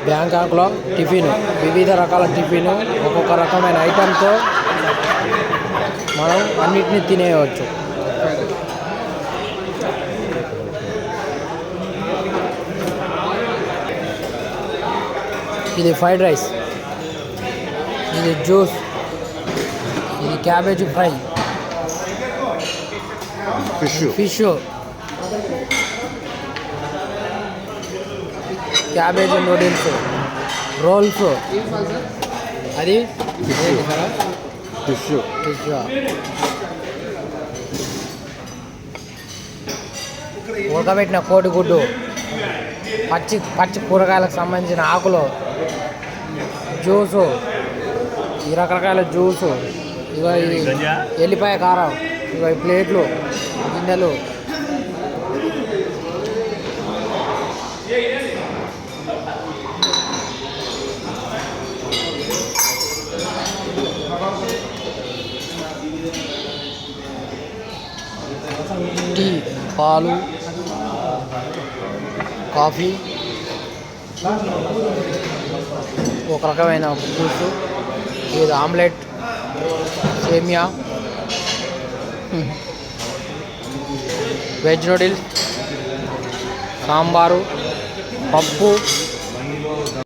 బ్యాంకాక్లో tiffin, వివిధ రకాల tiffin, ఒక్కొక్క రకమైన ఐటెంతో మనం అన్నిటినీ తినేయవచ్చు. ఇది ఫ్రైడ్ రైస్, ఇది జ్యూస్, ఇది cabbage fry, fish, cabbage noodles, rolls, అది ఫిష్, ఉడకబెట్టిన కోడిగుడ్డు, పచ్చి కూరగాయలకు సంబంధించిన ఆకులు, జ్యూసు, ఈ రకరకాల జ్యూసు, ఇగో ఈ ఎల్లిపాయ కారం, ఇగో ఈ ప్లేట్లు, గిన్నెలు, టీ, పాలు, కాఫీ, ఒక రకమైన జ్యూసు, ఇది ఆమ్లెట్, సేమియా, వెజ్ నూడిల్స్, సాంబారు, పప్పు,